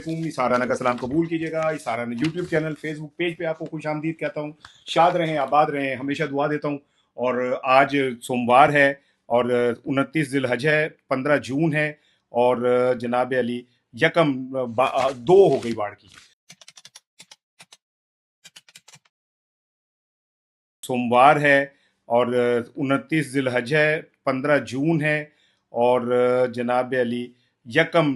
साराना का सलाम कबूल कीजिएगा। साराना यूट्यूब चैनल, फेसबुक पेज पे आपको खुश आमदीद कहता हूँ। शाद रहें, आबाद रहें, हमेशा दुआ देता हूँ। और आज सोमवार है और 29 जिलहज है, 15 जून है और जनाब अली यकम 2 हो गई बाढ़ की। सोमवार है और 29 जिलहज है, 15 जून है और जनाब अली यकम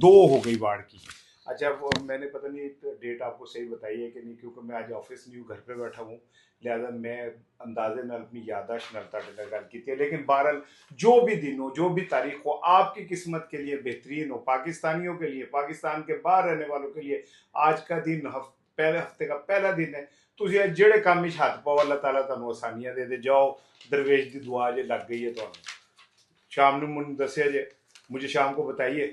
2 हो गई बाढ़ की। अच्छा, वो मैंने पता नहीं डेट आपको सही बताई है कि नहीं, क्योंकि मैं आज ऑफिस नहीं हूँ, घर पे बैठा हूँ, लिहाजा मैं अंदाजे में अपनी यादाश्त नलता गल की थी। लेकिन बहरहाल जो भी दिन हो, जो भी तारीख हो, आपकी किस्मत के लिए बेहतरीन हो, पाकिस्तानियों के लिए, पाकिस्तान के बाहर रहने वालों के लिए आज का दिन पहले हफ्ते का पहला दिन है। ਤੁਸੀਂ ਜਿਹੜੇ ਕੰਮ ਵਿੱਚ ਹੱਥ ਪਾਓ, ਅੱਲਾਹ ਤਾਲਾ ਤੁਹਾਨੂੰ ਆਸਾਨੀਆਂ ਦੇ ਦੇ। ਜਾओ, दरवेश की दुआ जे लग गई है तो शाम ਨੂੰ ਮੈਨੂੰ ਦੱਸਿਆ जे, मुझे शाम को बताइए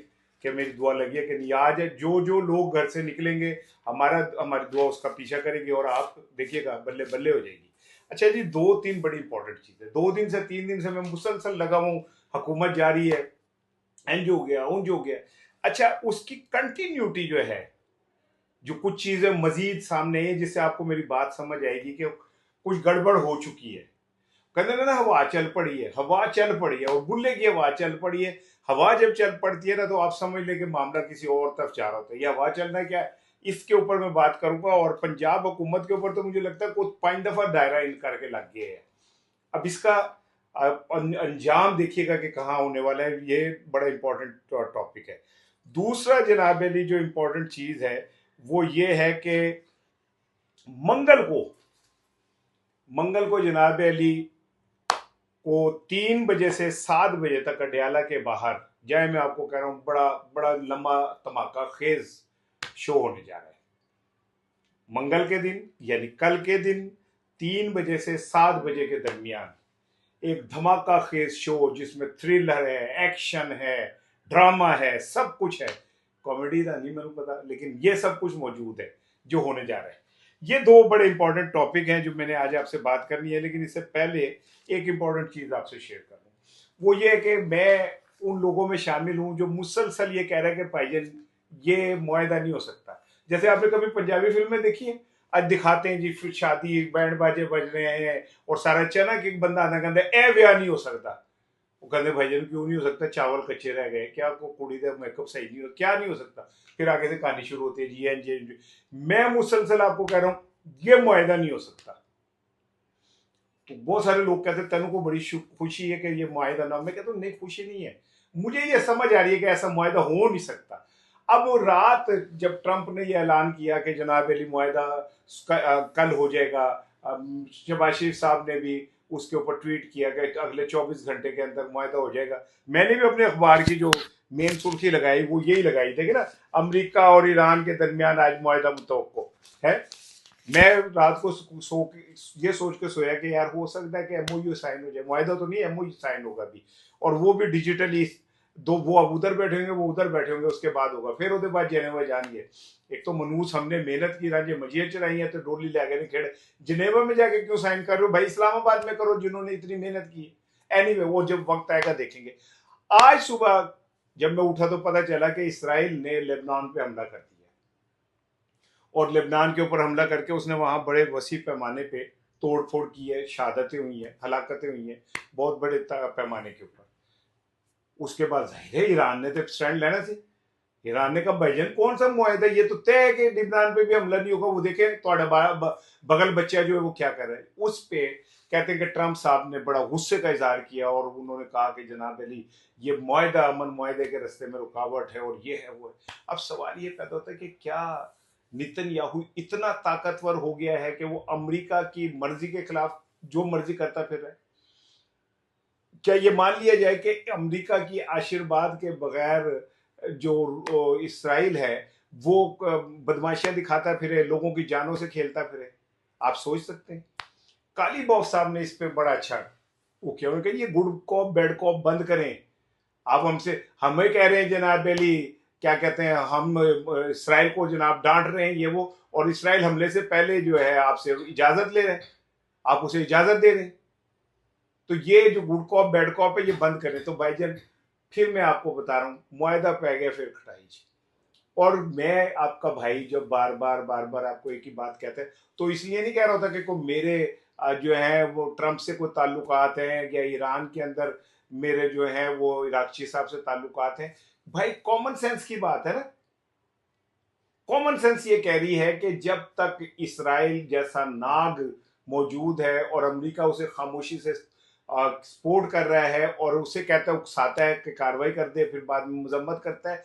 कि मेरी दुआ लगी है कि नहीं। आज है जो जो लोग घर से निकलेंगे, हमारी दुआ उसका पीछा करेगी और आप देखिएगा बल्ले बल्ले हो जाएगी। अच्छा जी, 2-3 बड़ी इंपॉर्टेंट चीज़ है। 2 दिन से 3 दिन से मैं मुसलसल लगा हूँ, हुकूमत जारी है, इंज हो गया उंज हो गया। अच्छा, उसकी कंटिन्यूटी जो है, जो कुछ चीजें मजीद सामने है जिससे आपको मेरी बात समझ आएगी कि कुछ गड़बड़ हो चुकी है। कहते ना, हवा चल पड़ी है, हवा चल पड़ी है, और बुल्ले की हवा चल पड़ी है। हवा जब चल पड़ती है ना, तो आप समझ लें कि मामला किसी और तरफ जा रहा होता है। यह हवा चलना क्या है, इसके ऊपर मैं बात करूंगा। और पंजाब हुकूमत के ऊपर तो मुझे लगता है कुछ 5 दफा दायरा इन करके लग गए हैं। अब इसका अंजाम देखिएगा कि कहाँ होने वाला है। ये बड़ा इंपॉर्टेंट टॉपिक है। दूसरा जनाब अली जो इंपॉर्टेंट चीज है वो ये है कि मंगल को जनाब अली को 3 बजे से 7 बजे तक अडयाला के बाहर जाए, मैं आपको कह रहा हूं, बड़ा बड़ा लंबा धमाका खेज शो होने जा रहा है। मंगल के दिन यानी कल के दिन 3 बजे से 7 बजे के दरमियान एक धमाका खेज शो, जिसमें थ्रिलर है, एक्शन है, ड्रामा है, सब कुछ है। कॉमेडी का नहीं मैंने पता, लेकिन ये सब कुछ मौजूद है जो होने जा रहा है। ये 2 बड़े इंपॉर्टेंट टॉपिक हैं जो मैंने आज आपसे बात करनी है। लेकिन इससे पहले एक इंपॉर्टेंट चीज आपसे शेयर कर दूं, वो ये है कि मैं उन लोगों में शामिल हूं जो मुसलसल ये कह रहे हैं कि भाईजान ये मुआहदा नहीं हो सकता। जैसे आपने कभी पंजाबी फिल्में देखी है, आज दिखाते हैं जी फिर शादी, बैंड बाजे बज रहे हैं और सारा चना कि बंदा आना कहता है ए ब्याह नहीं हो सकता। वो कहते भाईजान क्यों नहीं हो सकता, चावल कच्चे रह गए क्या, को कुड़ी का मेकअप सही नहीं हो, क्या नहीं हो सकता। फिर आगे से कहानी शुरू होती है जी। मैं मुसलसल आपको कह रहा हूं ये मुआहदा नहीं हो सकता। तो बहुत सारे लोग कहते हैं तेनों को बड़ी खुशी है कि ये मुआहदा ना, मैं कहता हूँ नहीं, खुशी नहीं है। मुझे ये समझ आ रही है कि ऐसा मुआहदा हो नहीं सकता। अब वो रात जब ट्रंप ने ये ऐलान किया कि जनाब अली मुआहदा कल हो जाएगा, शहबाज शरीफ साहब ने भी उसके ऊपर ट्वीट किया कि अगले 24 घंटे के अंदर मुआहदा हो जाएगा। मैंने भी अपने अखबार की जो मेन सुर्खी लगाई वो यही लगाई थी कि ना, अमेरिका और ईरान के दरमियान आज मुआहदा मुतवक्को है। मैं रात को ये सोच के सोया कि यार हो सकता है कि एमओयू साइन हो जाए, मुआहदा तो नहीं, एमओयू साइन होगा भी, और वो भी डिजिटली। दो वो अब उधर बैठे होंगे, वो उधर बैठे होंगे, उसके बाद होगा। फिर उसके बाद जेनेवा जाएंगे। एक तो मनूस हमने मेहनत की, राज्य मजियत चलाई है, तो डोली ले गए खेड़े। जिनेवा में जाके क्यों साइन कर रहे हो भाई, इस्लामाबाद में करो जिन्होंने इतनी मेहनत की। एनीवे, वो जब वक्त आएगा देखेंगे। आज सुबह जब मैं उठा तो पता चला कि इसराइल ने लेबनान पे हमला कर दिया, और लेबनान के ऊपर हमला करके उसने वहां बड़े वसी पैमाने पे तोड़ फोड़ की है, शहादतें हुई हैं, हलाकतें हुई हैं बहुत बड़े पैमाने के ऊपर। उसके बाद जाहिर है ईरान ने तो स्टैंड लेना थी। ईरान ने कहा भाईजान कौन सा मुआहदा, ये तो तय है कि लेबनान पे भी हमला नहीं होगा। वो देखे थोड़ा बगल बच्चा जो है वो क्या कर रहा है। उस पे कहते हैं कि ट्रंप साहब ने बड़ा गुस्से का इजहार किया और उन्होंने कहा कि जनाब अली ये मुआहदा अमन मुआहदे के रास्ते में रुकावट है और ये है वो है। अब सवाल ये पैदा होता है कि क्या नेतन्याहू इतना ताकतवर हो गया है कि वो अमेरिका की मर्जी के खिलाफ जो मर्जी करता फिर रहा है। क्या ये मान लिया जाए कि अमेरिका की आशीर्वाद के बगैर जो इसराइल है वो बदमाशियां दिखाता फिरे, लोगों की जानों से खेलता फिरे। आप सोच सकते हैं। काली बॉफ साहब ने इस पे बड़ा अच्छा वो किया, उन्होंने कहा ये गुड कॉप बैड कॉप बंद करें। आप हमें कह रहे हैं जनाब अली, क्या कहते हैं, हम इसराइल को जनाब डांट रहे हैं ये वो, और इसराइल हमले से पहले जो है आपसे इजाजत ले रहे हैं, आप उसे इजाजत दे रहे हैं। तो ये जो गुड कॉप बैड कॉप है ये बंद करें। तो भाईजान फिर मैं आपको बता रहा हूं, मुआहदा पै गया फिर खटाई जी। और मैं आपका भाई जब बार बार आपको एक ही बात कहते हैं, तो इसलिए नहीं कह रहा होता कि कोई मेरे जो है वो ट्रंप से कोई ताल्लुकात हैं, या ईरान के अंदर मेरे जो है वो इराकची साहब से ताल्लुकात हैं। भाई कॉमन सेंस की बात है ना। कॉमन सेंस ये कह रही है कि जब तक इसराइल जैसा नाग मौजूद है और अमेरिका उसे खामोशी से सपोर्ट कर रहा है और उसे कहता है, उकसाता है कि कार्रवाई कर दे, फिर बाद में मजम्मत करता है,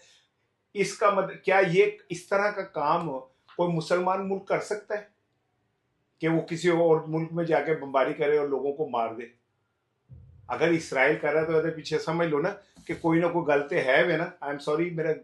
इसका मतलब क्या ये इस तरह का काम कोई मुसलमान मुल्क कर सकता है कि वो किसी और मुल्क में जाके बमबारी करे और लोगों को मार दे? अगर इसराइल कर रहा है तो पीछे समझ लो ना कि कोई ना कोई गलती है वे ना। आई एम सॉरी, मेरा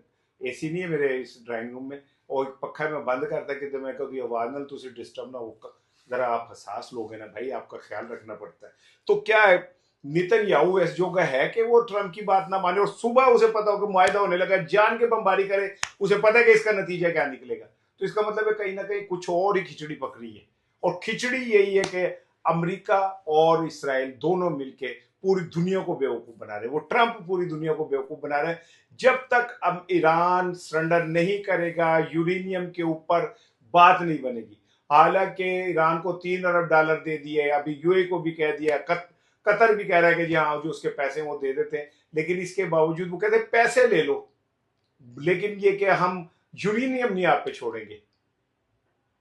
एसी नहीं है मेरे इस ड्राइंग रूम में, और पक्का मैं बंद करता कि मैं कभी आवाज ना तो डिस्टर्ब ना हो। जरा आप हसास लोग हैं ना भाई, आपका ख्याल रखना पड़ता है। तो क्या है, नेतन्याहू इस जोगा है कि वो ट्रंप की बात ना माने और सुबह उसे पता हो कि मुआहदा होने लगा, जान के बमबारी करे, उसे पता है कि इसका नतीजा क्या निकलेगा। तो इसका मतलब है कहीं ना कहीं कुछ और ही खिचड़ी पक रही है, और खिचड़ी यही है कि अमेरिका और इसराइल दोनों मिलके पूरी दुनिया को बेवकूफ बना रहे। वो ट्रंप पूरी दुनिया को बेवकूफ बना रहे। जब तक अब ईरान सरेंडर नहीं करेगा, यूरेनियम के ऊपर बात नहीं बनेगी। हालांकि ईरान को $3 अरब दे दिए, अभी यूए को भी कह दिया, कतर भी कह रहा है कि जी हाँ जो उसके पैसे वो दे देते हैं, लेकिन इसके बावजूद वो कहते हैं पैसे ले लो, लेकिन ये कि हम यूरेनियम नहीं आप पे छोड़ेंगे।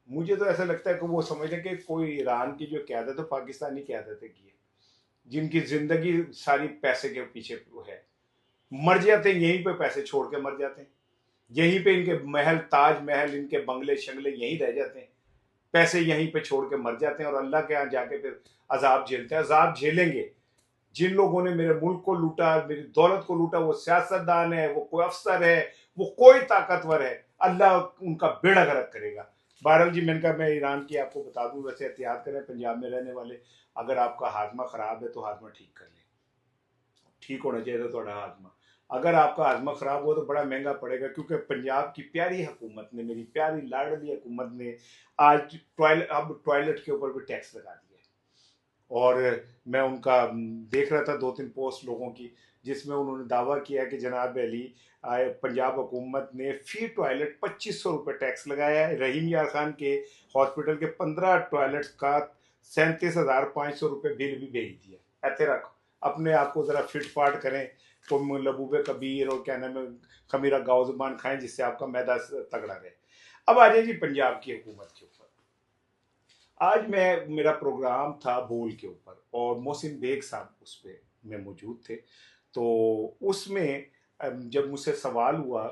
मुझे तो ऐसा लगता है कि वो समझ लें कि कोई ईरान की जो क्यादत है पाकिस्तानी क्यादत की है, जिनकी जिंदगी सारी पैसे के पीछे है। मर जाते हैं यहीं पे, पैसे छोड़ के मर जाते हैं यहीं पे, इनके महल ताज महल, इनके बंगले शंगले यहीं रह जाते हैं, पैसे यहीं पे छोड़ के मर जाते हैं, और अल्लाह के यहाँ जाके फिर अजाब झेलते हैं। अजाब झेलेंगे। जिन लोगों ने मेरे मुल्क को लूटा, मेरी दौलत को लूटा, वो सियासतदान है, वो कोई अफसर है, वो कोई ताकतवर है, अल्लाह उनका बेड़ा गर्क करेगा। बहरहाल जी, मैंने कहा मैं ईरान की आपको बता दूं। वैसे एहतियात करें पंजाब में रहने वाले, अगर आपका हाजमा खराब है तो हाजमा ठीक कर लें। ठीक होना चाहिए थोड़ा हाजमा। अगर आपका हाजमा खराब हो तो बड़ा महंगा पड़ेगा, क्योंकि पंजाब की प्यारी हुकूमत ने, मेरी प्यारी लाडली हुकूमत ने आज टॉयलेट के ऊपर भी टैक्स लगा दिया है। और मैं उनका देख रहा था 2-3 पोस्ट लोगों की, जिसमें उन्होंने दावा किया कि जनाब अली, पंजाब हुकूमत ने फी टॉयलेट 2500 रुपये टैक्स लगाया है। रहीम यार खान के हॉस्पिटल के 15 टॉयलेट का 37,500 रुपये बिल भी भेज दिया। ऐसे रखो, अपने आप को ज़रा फिट फाट करें, को लबूबे कबीर और क्या नाम है खमीरा गाओ जुबान खाएं, जिससे आपका मैदा तगड़ा रहे। अब आ जाए जी पंजाब की हुकूमत के ऊपर। आज मेरा प्रोग्राम था बोल के ऊपर, और मोहसिन बेग साहब उस पर में मौजूद थे। तो उसमें जब मुझसे सवाल हुआ,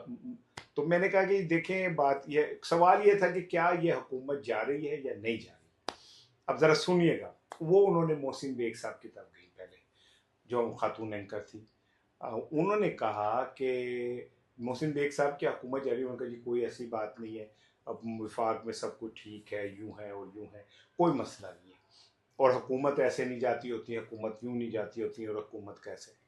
तो मैंने कहा कि देखें, बात यह सवाल ये था कि क्या ये हुकूमत जा रही है या नहीं जा रही। अब ज़रा सुनिएगा। वो उन्होंने मोहसिन बेग साहब की तरफ गई पहले, जो खातून एंकर थी। उन्होंने कहा कि मोहसिन बेग साहब की हुकूमत जा रही है। उन्होंने कहा जी कोई ऐसी बात नहीं है, अब विफाक में सब कुछ ठीक है, यूं है और यूं है, कोई मसला नहीं है, और हुकूमत ऐसे नहीं जाती होती है, हुकूमत यूं नहीं जाती होती है, और हुकूमत कैसे।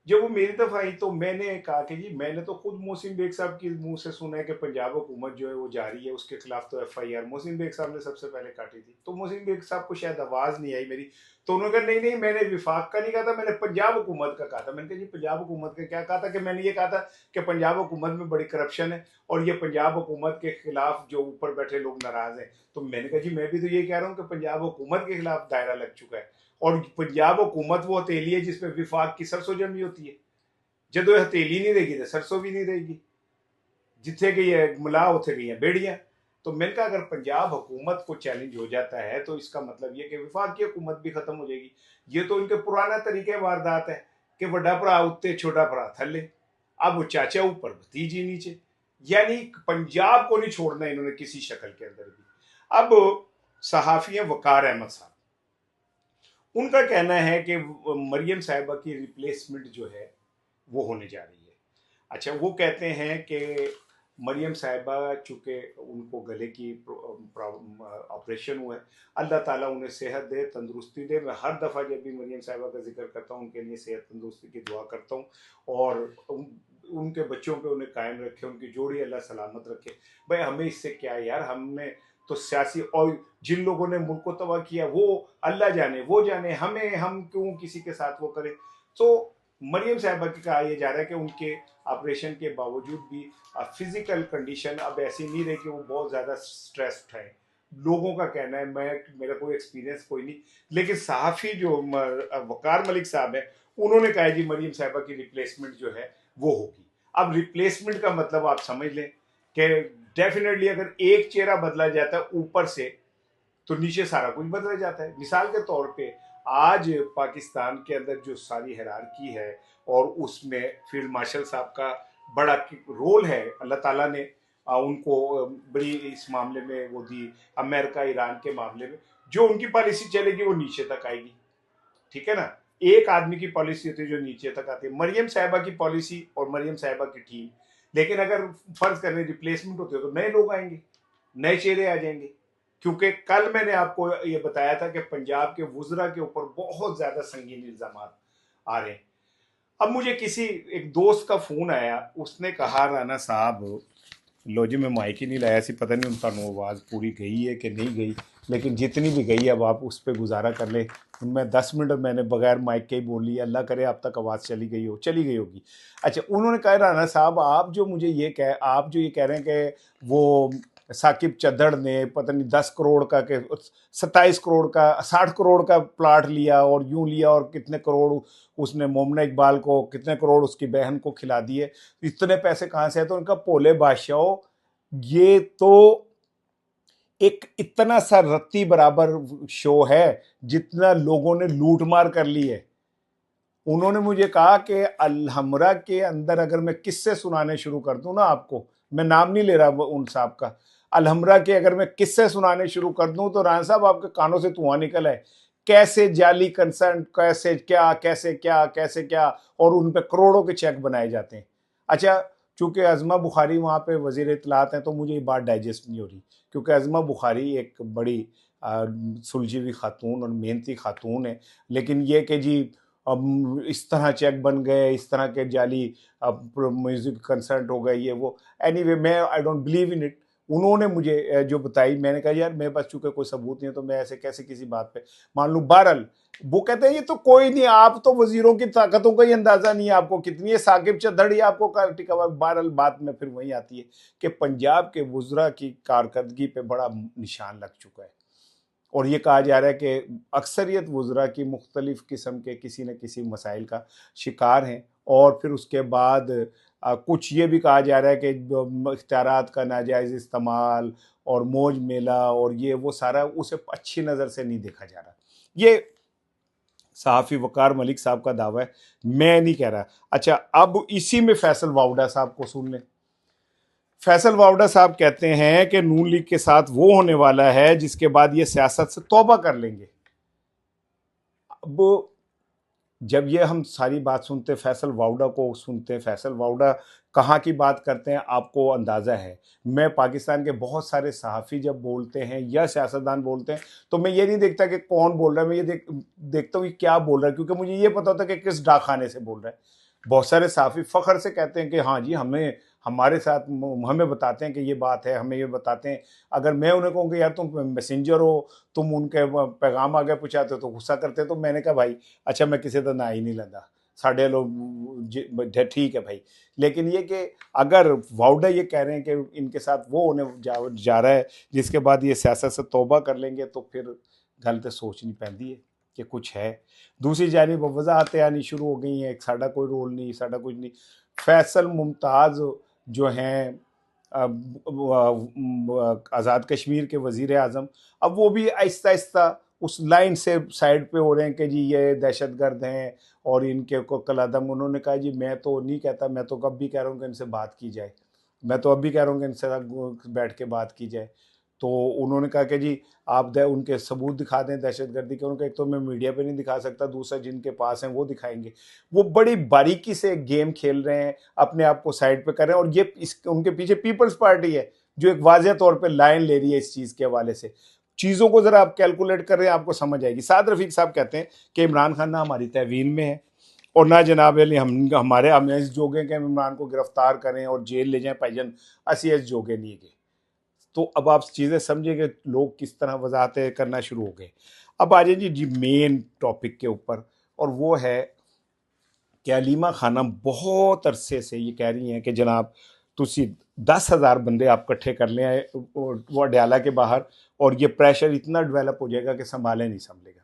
जब वो मेरी तरफ आई तो मैंने कहा कि जी मैंने तो खुद मोहसिन बेग साहब की मुंह से सुना है कि पंजाब हुकूमत जो है वो जारी है, उसके खिलाफ तो FIR मोहसिन बेग साहब ने सबसे पहले काटी थी। तो मोहसिन बेग साहब को शायद आवाज़ नहीं आई मेरी, तो उन्होंने कहा नहीं नहीं, मैंने विफाक का नहीं कहा था, मैंने पंजाब हुकूमत का कहा था। मैंने कहा जी पंजाब हुकूमत का क्या कहा था? कि मैंने ये कहा था कि पंजाब हुकूमत में बड़ी करप्शन है, और ये पंजाब हुकूमत के खिलाफ जो ऊपर बैठे लोग नाराज हैं। तो मैंने कहा जी मैं भी तो ये कह रहा हूँ कि पंजाब हुकूमत के खिलाफ दायरा लग चुका है, और पंजाब हुकूमत वो हथेली है जिसपे विफाक की सरसों जमी होती है। जो हथेली नहीं रहेगी तो सरसों भी नहीं रहेगी, जिथे गई है मिला उथे गई है बेड़ियां। तो मैंने कहा अगर पंजाब हुकूमत को चैलेंज हो जाता है तो इसका मतलब ये कि विफाक की हुकूमत भी खत्म हो जाएगी। ये तो इनके पुराना तरीके वारदात है कि बड़ा भरा उत्ते छोटा भरा थले, अब वो चाचा ऊपर भतीजी नीचे, यानी पंजाब को नहीं छोड़ना इन्होंने किसी शक्ल के अंदर भी। अब सहाफी वकार अहमद साहब, उनका कहना है कि मरियम साहिबा की रिप्लेसमेंट जो है वो होने जा रही है। अच्छा, वो कहते हैं कि मरियम साहिबा चूँकि उनको गले की ऑपरेशन हुआ है, अल्लाह ताला उन्हें सेहत दे, तंदुरुस्ती दे। मैं हर दफ़ा जब भी मरियम साहिबा का जिक्र करता हूँ उनके लिए सेहत तंदुरुस्ती की दुआ करता हूँ, और उनके बच्चों पे उन्हें कायम रखे, उनकी जोड़ी अल्लाह सलामत रखे। भाई हमें इससे क्या यार, हमने तो सियासी, और जिन लोगों ने मुल्क को तबाह किया वो अल्लाह जाने वो जाने, हम क्यों किसी के साथ वो करें। तो मरियम साहिबा की कहा यह जा रहा है कि उनके ऑपरेशन के बावजूद भी फिजिकल कंडीशन अब ऐसी नहीं रही कि वो बहुत ज़्यादा स्ट्रेस उठाए। लोगों का कहना है, मेरा कोई एक्सपीरियंस कोई नहीं, लेकिन सहाफ़ी जो वकार मलिक साहब है उन्होंने कहा है जी मरियम साहिबा की रिप्लेसमेंट जो है वो होगी। अब रिप्लेसमेंट का मतलब आप समझ लें कि डेफिनेटली अगर एक चेहरा बदला जाता है ऊपर से तो नीचे सारा कुछ बदल जाता है। मिसाल के तौर पे आज पाकिस्तान के अंदर जो सारी हिरारकी है और उसमें फील्ड मार्शल साहब का बड़ा रोल है, अल्लाह ताला ने उनको बड़ी इस मामले में वो दी। अमेरिका ईरान के मामले में जो उनकी पॉलिसी चलेगी वो नीचे तक आएगी, ठीक है ना। एक आदमी की पॉलिसी होती है जो नीचे तक आती है, मरियम साहिबा की पॉलिसी और मरियम साहिबा की टीम। लेकिन अगर फर्ज करें रिप्लेसमेंट होते हो तो नए लोग आएंगे, नए चेहरे आ जाएंगे। क्योंकि कल मैंने आपको ये बताया था कि पंजाब के वुजरा के ऊपर बहुत ज्यादा संगीन इल्जाम आ रहे हैं। अब मुझे किसी एक दोस्त का फोन आया, उसने कहा राना साहब लो जी मैं माइक ही नहीं लाया सी, पता नहीं उनका आवाज़ पूरी गई है कि नहीं गई, लेकिन जितनी भी गई अब आप उस पर गुजारा कर ले। मैं 10 मिनट मैंने बगैर माइक के ही बोल लिया, अल्लाह करे आप तक आवाज़ चली गई होगी। अच्छा, उन्होंने कहा राना साहब आप जो ये कह रहे हैं कि वो साकिब चद्दड़ ने पता नहीं 10 करोड़ का के 27 करोड़ का 60 करोड़ का प्लाट लिया और यूं लिया और कितने करोड़ उसने मोमना इकबाल को, कितने करोड़ उसकी बहन को खिला दिए, इतने पैसे कहाँ से है। तो उनका पोले बादशाह, ये तो एक इतना सा रत्ती बराबर शो है जितना लोगों ने लूट मार कर ली है। उन्होंने मुझे कहा कि अलहमरा के अंदर अगर मैं किस्से सुनाने शुरू कर दूं ना आपको, मैं नाम नहीं ले रहा उन साहब का, अलहमरा के अगर मैं किस्से सुनाने शुरू कर दूं तो राना साहब आपके कानों से धुआं निकल है। कैसे जाली कंसर्ट, कैसे क्या और उन पे करोड़ों के चेक बनाए जाते हैं। अच्छा, चूंकि अजमा बुखारी वहां पे वजीर इत्तलात हैं तो मुझे ये बात डाइजेस्ट नहीं हो रही, क्योंकि अजमा बुखारी एक बड़ी सुलझी हुई खातून और मेहनती खातून है। लेकिन ये कि जी अब इस तरह चेक बन गए, इस तरह के जाली अब म्यूजिक कंसर्ट हो गए, ये वो, एनीवे मैं I don't believe in it. उन्होंने मुझे जो बताई, मैंने कहा यार मेरे पास चूंकि कोई सबूत नहीं है तो मैं ऐसे कैसे किसी बात पे मान लूं। बहरल वो कहते हैं ये तो कोई नहीं, आप तो वजीरों की ताकतों का ही अंदाजा नहीं है आपको कितनी है, साकिब चद्दड़ी आपको टिका। बहरल बात में फिर वही आती है कि पंजाब के वुजरा की कारकर्दगी पे बड़ा निशान लग चुका है और ये कहा जा रहा है कि अक्सरियत वुजरा की मुख्तलिफ किस्म के किसी न किसी मसाइल का शिकार हैं। और फिर उसके बाद कुछ ये भी कहा जा रहा है कि इख्तियारात का नाजायज़ इस्तेमाल और मौज मेला और ये वो सारा उसे अच्छी नज़र से नहीं देखा जा रहा। ये सहाफ़ी वकार मलिक साहब का दावा है, मैं नहीं कह रहा। अच्छा, अब इसी में फैसल वाउडा साहब को सुन लें। फैसल वाउडा साहब कहते हैं कि नून लीग के साथ वो होने वाला है जिसके बाद ये सियासत से तौबा कर लेंगे। अब जब ये हम सारी बात सुनते, फैसल वाउडा को सुनते हैं, फैसल वाउडा कहाँ की बात करते हैं आपको अंदाज़ा है। मैं पाकिस्तान के बहुत सारे सहाफ़ी जब बोलते हैं या सियासतदान बोलते हैं तो मैं ये नहीं देखता कि कौन बोल रहा है, मैं ये देखता हूँ कि क्या बोल रहा है, क्योंकि मुझे ये पता होता है कि किस डाकखाने से बोल रहा है। बहुत सारे सहाफ़ी फ़ख्र से कहते हैं कि हाँ जी हमें हमारे साथ हमें बताते हैं कि ये बात है, हमें ये बताते हैं। अगर मैं उन्हें कहूँ कि यार तुम मैसेंजर हो, तुम उनके पैगाम आगे पहुँचाते हो तो गुस्सा करते, तो मैंने कहा भाई अच्छा मैं किसी तरह ना ही नहीं लेता, साढ़े लोग ठीक है भाई। लेकिन ये कि अगर वाउडा ये कह रहे हैं कि इनके साथ वो होने जा रहा है जिसके बाद ये सियासत से तौबा कर लेंगे, तो फिर गल तो सोचनी पैंदी है कि कुछ है। दूसरी जानिब वजाहतें आनी शुरू हो गई हैं, साडा कोई रोल नहीं, साडा कुछ नहीं। फैसल मुमताज़ जो हैं आज़ाद कश्मीर के वज़ीर आज़म, अब वो भी आहिस्ता आहिस्ता उस लाइन से साइड पे हो रहे हैं कि जी ये दहशतगर्द हैं और इनके को कलादम। उन्होंने कहा जी मैं तो नहीं कहता, मैं तो कब भी कह रहा हूँ कि इनसे बात की जाए, मैं तो अब भी कह रहा हूँ कि इनसे बैठ के बात की जाए। तो उन्होंने कहा कि जी आप उनके सबूत दिखा दें दहशतगर्दी के। उनका एक तो मैं मीडिया पे नहीं दिखा सकता, दूसरा जिनके पास हैं वो दिखाएंगे। वो बड़ी बारीकी से गेम खेल रहे हैं, अपने आप को साइड पे कर रहे हैं। और ये उनके पीछे पीपल्स पार्टी है जो एक वाज़ेह तौर पे लाइन ले रही है इस चीज़ के हवाले से। चीज़ों को ज़रा आप कैलकुलेट कर रहे हैं, आपको समझ आएगी। साद रफ़ीक साहब कहते हैं कि इमरान खान ना हमारी तहवीन में है और ना जनाब अली हम इस जोगे के इमरान को गिरफ्तार करें और जेल ले जाएं भाईजान, असी इस जोगे नहीं गए। तो अब आप चीज़ें समझे कि लोग किस तरह वजाहतें करना शुरू हो गए। अब आ जाए जी मेन टॉपिक के ऊपर, और वो है कि अलीमा खानम बहुत अरसे से ये कह रही हैं कि जनाब तुसी 10,000 बंदे आप इकट्ठे कर लें वो अडयाला के बाहर, और ये प्रेशर इतना डेवलप हो जाएगा कि संभाले नहीं संभलेगा।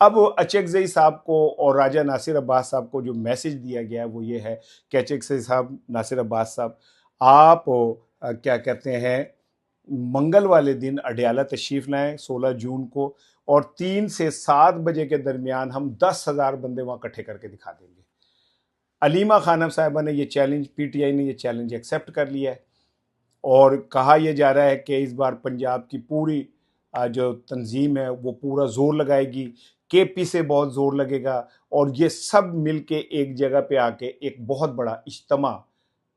अब अचकजई साहब को और राजा नासिर अब्बास साहब को जो मैसेज दिया गया है वो ये है कि अचकजई साहब, नासिर अब्बास साहब, आप क्या कहते हैं, मंगल वाले दिन अडयाला तशरीफ़ लाएं 16 जून को, और 3 से 7 बजे के दरमियान हम 10,000 बंदे वहाँ इकट्ठे करके दिखा देंगे। अलीमा खानम साहिबा ने ये चैलेंज, पीटीआई ने ये चैलेंज एक्सेप्ट कर लिया है, और कहा यह जा रहा है कि इस बार पंजाब की पूरी जो तंजीम है वो पूरा जोर लगाएगी, केपी से बहुत जोर लगेगा, और ये सब मिलके एक जगह पे आके एक बहुत बड़ा इज्तिमा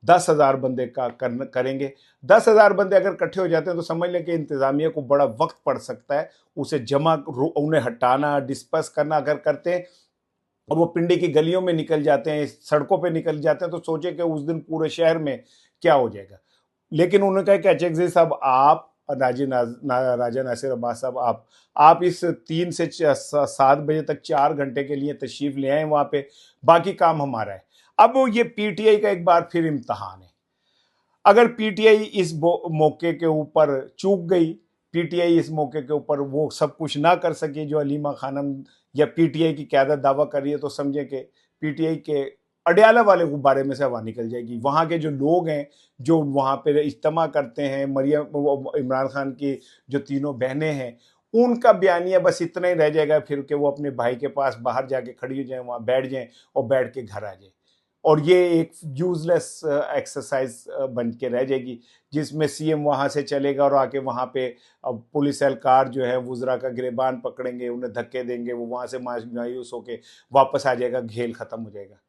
10,000 बंदे का करेंगे। 10,000 बंदे अगर इकट्ठे हो जाते हैं तो समझ लें कि इंतजामिया को बड़ा वक्त पड़ सकता है उसे जमा, उन्हें हटाना, डिस्पर्स करना अगर करते हैं, और वो पिंडी की गलियों में निकल जाते हैं, सड़कों पे निकल जाते हैं, तो सोचे कि उस दिन पूरे शहर में क्या हो जाएगा। लेकिन उन्होंने कहा कि अचकजई साहब, आप राजा नासिर अब्बास साहब, आप इस 3 से 7 बजे तक 4 घंटे के लिए तशरीफ ले आए वहां पे, बाकी काम हमारा है। अब ये पीटीआई का एक बार फिर इम्तहान है। अगर पीटीआई इस मौके के ऊपर चूक गई, पीटीआई इस मौके के ऊपर वो सब कुछ ना कर सके जो अलीमा खानम या पीटीआई की क़यादत दावा कर रही है, तो समझे कि पीटीआई के अडयाला वाले गुब्बारे में से हवा निकल जाएगी। वहाँ के जो लोग हैं जो वहाँ पे इज्तिमा करते हैं, मरियम, इमरान खान की जो तीनों बहनें हैं, उनका बयानिया बस इतना ही रह जाएगा फिर कि वो अपने भाई के पास बाहर जाके खड़ी हो जाएं, वहाँ बैठ जाएं और बैठ के घर आ जाएं, और ये एक यूजलेस एक्सरसाइज बन के रह जाएगी, जिसमें सीएम वहाँ से चलेगा और आके वहाँ पे अब पुलिस एहलकार जो है वुज़रा का गिरेबान पकड़ेंगे, उन्हें धक्के देंगे, वो वहाँ से मायूस होके वापस आ जाएगा, खेल ख़त्म हो जाएगा।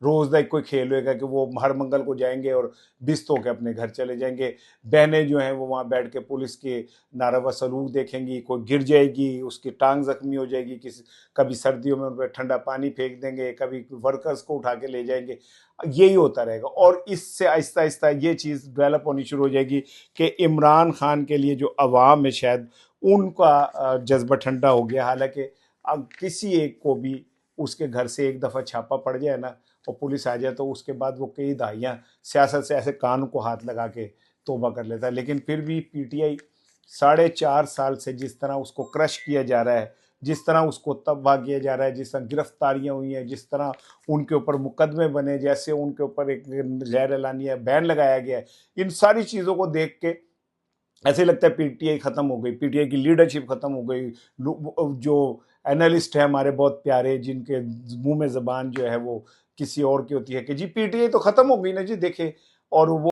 रोज़ का कोई खेल होएगा कि वो हर मंगल को जाएंगे और बिस्त होकर अपने घर चले जाएंगे। बहनें जो हैं वो वहाँ बैठ के पुलिस के नारवा सलूक देखेंगी, कोई गिर जाएगी, उसकी टांग जख्मी हो जाएगी, किसी कभी सर्दियों में उन पर ठंडा पानी फेंक देंगे, कभी वर्कर्स को उठा के ले जाएंगे। यही होता रहेगा, और इससे आहिस्ता आहिस्ता ये चीज़ डेवलप होनी शुरू हो जाएगी कि इमरान खान के लिए जो अवाम है शायद उनका जज्बा ठंडा हो गया। हालांकि अब किसी एक को भी उसके घर से एक दफ़ा छापा पड़ जाए ना और पुलिस आ जाए, तो उसके बाद वो कई दहाइयाँ सियासत से ऐसे कान को हाथ लगा के तौबा कर लेता है। लेकिन फिर भी पीटीआई 4.5 साल से जिस तरह उसको क्रश किया जा रहा है, जिस तरह उसको तबाह किया जा रहा है, जिस तरह गिरफ्तारियाँ हुई हैं, जिस तरह उनके ऊपर मुकदमे बने, जैसे उनके ऊपर एक गैर एलानिया बैन लगाया गया है, इन सारी चीज़ों को देख के ऐसे लगता है पीटीआई ख़त्म हो गई, पीटीआई की लीडरशिप ख़त्म हो गई। जो एनालिस्ट है हमारे बहुत प्यारे, जिनके मुंह में ज़बान जो है वो किसी और की होती है कि जी पीटीआई तो ख़त्म हो गई ना जी, देखे, और वो